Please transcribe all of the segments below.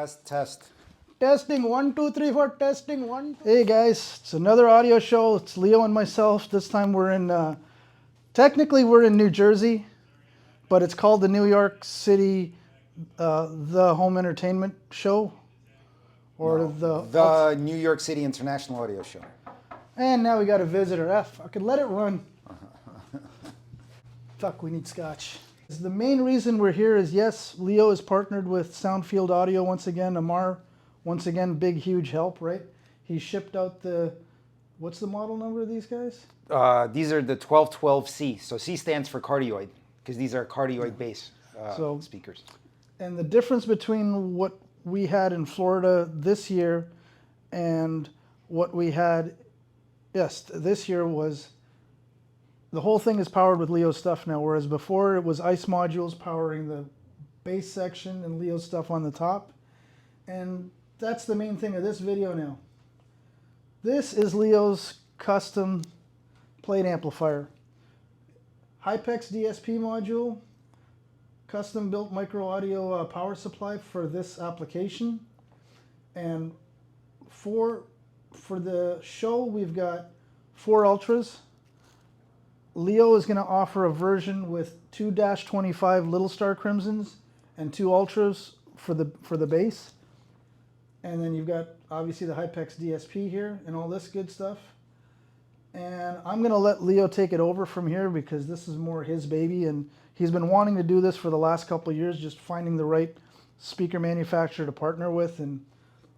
Test, test. Testing 1, 2, 3, 4. Testing 1. Hey guys, it's another audio show. It's Leo and myself. This time we're in. Technically, we're in New Jersey, but it's called the New York City, the Home Entertainment Show, or the New York City International Audio Show. And now we got a visitor. I could let it run. Fuck, we need scotch. The main reason we're here is, yes, Leo is partnered with Soundfield Audio once again. Amar, once again, big, huge help, right? He shipped out what's the model number of these guys? These are the 1212C. So C stands for cardioid, because these are cardioid bass speakers. And the difference between what we had in Florida this year and what we had, this year was, the whole thing is powered with Leo's stuff now, whereas before it was ICE modules powering the bass section and Leo's stuff on the top. And that's the main thing of this video now. This is Leo's custom plate amplifier. Hypex DSP module, custom built micro audio power supply for this application. And for the show, we've got 4 Ultras. Leo is going to offer a version with 2-25 Little Star Crimsons and 2 Ultras for the bass. And then you've got obviously the Hypex DSP here and all this good stuff. And I'm going to let Leo take it over from here because this is more his baby, and he's been wanting to do this for the last couple of years, just finding the right speaker manufacturer to partner with. And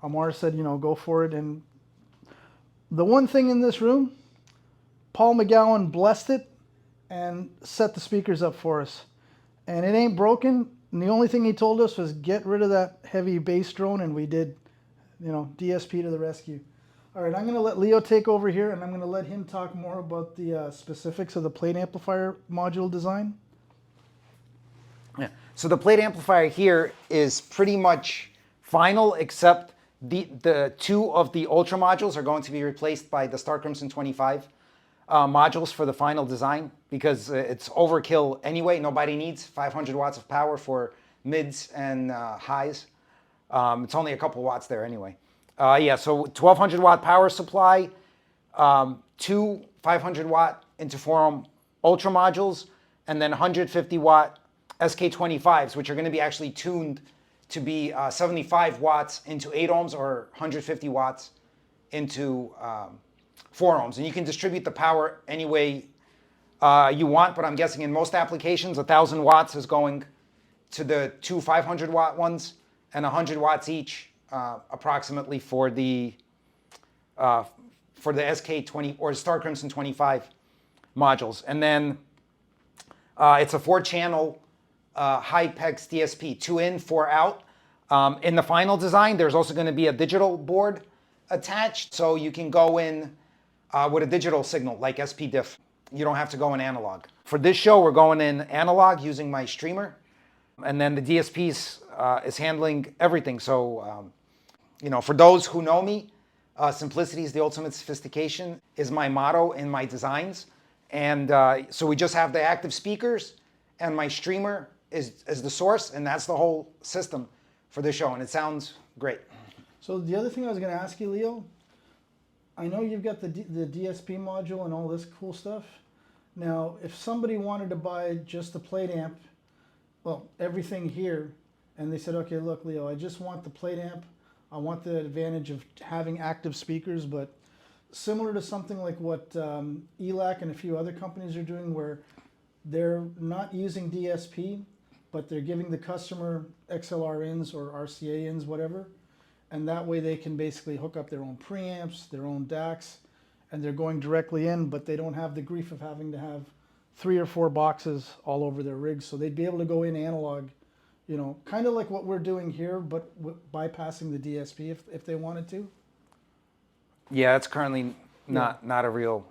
Amar said, you know, go for it. And the one thing in this room, Paul McGowan blessed it and set the speakers up for us. And it ain't broken. And the only thing he told us was get rid of that heavy bass drone, and we did. You know, DSP to the rescue. All right, I'm going to let Leo take over here, and I'm going to let him talk more about the specifics of the plate amplifier module design. Yeah. So the plate amplifier here is pretty much final, except the 2 of the Ultra modules are going to be replaced by the Star Crimson 25 modules for the final design, because it's overkill anyway. Nobody needs 500 watts of power for mids and highs. It's only a couple watts there anyway. So 1200 watt power supply, 2 500 watt interferometry Ultra modules, and then 150 watt SK25s, which are going to be actually tuned to be 75 watts into 8 ohms or 150 watts into 4 ohms. And you can distribute the power any way you want, but I'm guessing in most applications, 1,000 watts is going to the 2 500 watt ones, and 100 watts each, approximately for the SK20 or Star Crimson 25 modules. And then it's a 4-channel Hypex DSP, 2 in, 4 out. In the final design, there's also going to be a digital board attached, so you can go in with a digital signal like SPDIF. You don't have to go in analog. For this show, we're going in analog using my streamer. And then the DSP is handling everything. So, you know, for those who know me, simplicity is the ultimate sophistication is my motto in my designs. And so we just have the active speakers, and my streamer is the source, and that's the whole system for this show. And it sounds great. So the other thing I was going to ask you, Leo, I know you've got the DSP module and all this cool stuff. Now, if somebody wanted to buy just the plate amp, well, everything here, and they said, okay, look, Leo, I just want the plate amp. I want the advantage of having active speakers, but similar to something like what ELAC and a few other companies are doing, where they're not using DSP, but they're giving the customer XLR ins or RCA ins, whatever, and that way they can basically hook up their own preamps, their own DACs, and they're going directly in, but they don't have the grief of having to have 3 or 4 boxes all over their rigs, so they'd be able to go in analog, you know, kind of like what we're doing here, but bypassing the DSP if they wanted to. Yeah, it's currently not a real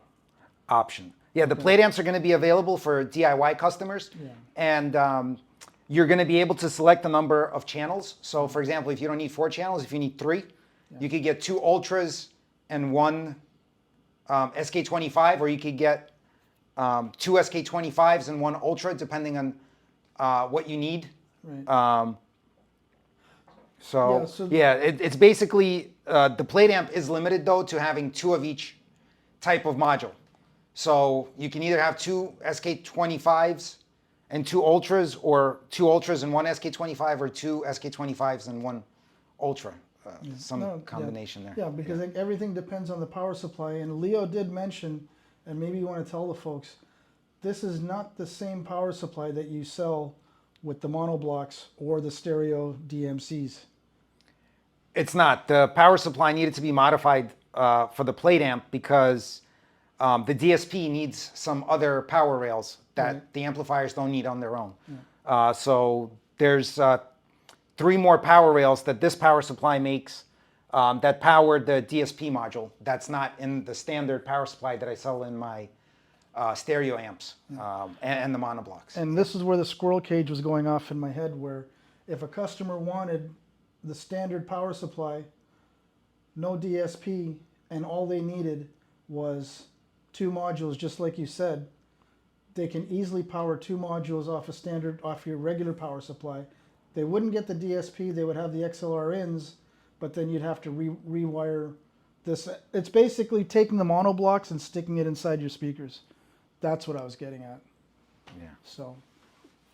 option. Yeah, the plate amps are going to be available for DIY customers, and you're going to be able to select the number of channels. So, for example, if you don't need 4 channels, if you need 3, you could get 2 Ultras and 1 SK25, or you could get 2 SK25s and 1 Ultra, depending on what you need. Right. So, Yeah, it's basically, the plate amp is limited though to having 2 of each type of module. So you can either have 2 SK25s and 2 Ultras, or 2 Ultras and 1 SK25, or 2 SK25s and 1 Ultra. Combination there. Yeah, because like, everything depends on the power supply. And Leo did mention, and maybe you want to tell the folks, this is not the same power supply that you sell with the monoblocks or the stereo DMCs. It's not. The power supply needed to be modified for the plate amp because the DSP needs some other power rails that the amplifiers don't need on their own. So there's 3 more power rails that this power supply makes that power the DSP module. That's not in the standard power supply that I sell in my stereo amps and the monoblocks. And this is where the squirrel cage was going off in my head, where if a customer wanted the standard power supply, no DSP, and all they needed was 2 modules, just like you said, they can easily power 2 modules off your regular power supply. They wouldn't get the DSP, they would have the XLR ins, but then you'd have to rewire this. It's basically taking the monoblocks and sticking it inside your speakers. That's what I was getting at. Yeah. So,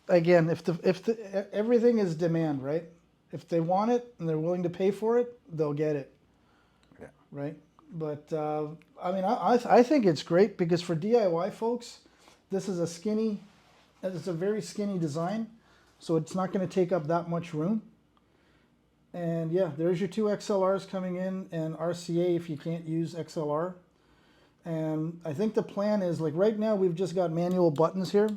again, if everything is demand, right? If they want it and they're willing to pay for it, they'll get it. Yeah. Right. But I mean, I think it's great because for DIY folks, this is it's a very skinny design, so it's not going to take up that much room. And yeah, there's your 2 XLRs coming in and RCA if you can't use XLR. And I think the plan is, like right now we've just got manual buttons here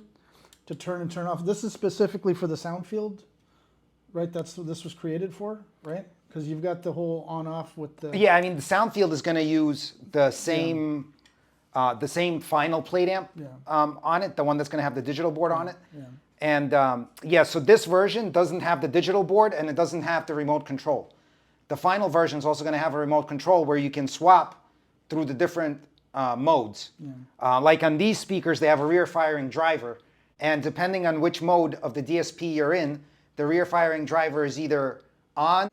to turn and turn off. This is specifically for the Soundfield, right? That's what this was created for, right? Because you've got the whole on-off with the... Yeah, I mean, the Soundfield is going to use the same final plate amp on it, the one that's going to have the digital board on it. Yeah. And yeah, so this version doesn't have the digital board and it doesn't have the remote control. The final version is also going to have a remote control where you can swap through the different modes. Like on these speakers, they have a rear firing driver. And depending on which mode of the DSP you're in, the rear firing driver is either on,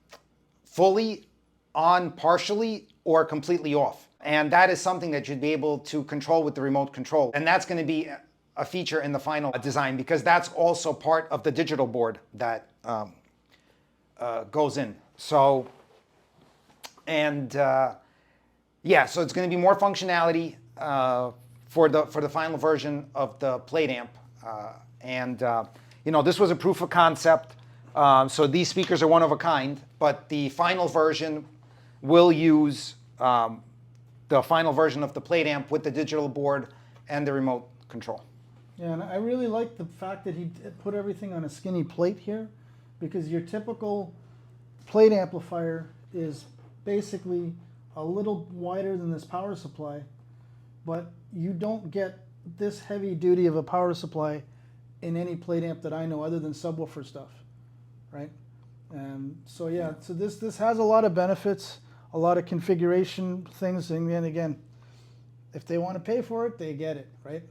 fully, on partially, or completely off. And that is something that you'd be able to control with the remote control. And that's going to be a feature in the final design because that's also part of the digital board that goes in. So, and yeah, so it's going to be more functionality for the final version of the plate amp. You know, this was a proof of concept. So these speakers are one of a kind, but the final version will use the final version of the plate amp with the digital board and the remote control. Yeah, and I really like the fact that he put everything on a skinny plate here, because your typical plate amplifier is basically a little wider than this power supply, but you don't get this heavy duty of a power supply in any plate amp that I know other than subwoofer stuff, right? So yeah, so this has a lot of benefits, a lot of configuration things, and then again, if they want to pay for it, they get it, right?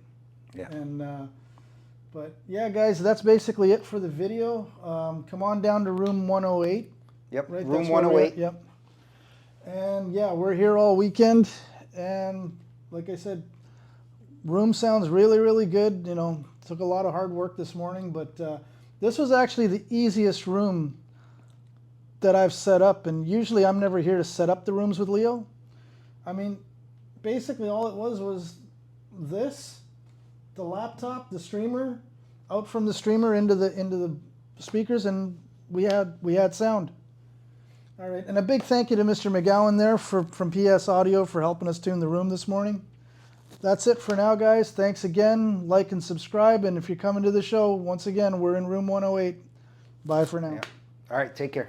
Yeah. And but yeah, guys, that's basically it for the video. Come on down to room 108. Yep, right? room That's where we're 108. at, Yep. And yeah, we're here all weekend, and like I said, room sounds really, really good. You know, took a lot of hard work this morning, but this was actually the easiest room that I've set up, and usually I'm never here to set up the rooms with Leo. I mean, basically all it was this, the laptop, the streamer, out from the streamer into the speakers, and we had sound. All right, and a big thank you to Mr. McGowan there from PS Audio for helping us tune the room this morning. That's it for now, guys. Thanks again. Like and subscribe, and if you're coming to the show, once again, we're in room 108. Bye for now. Yeah. All right, take care.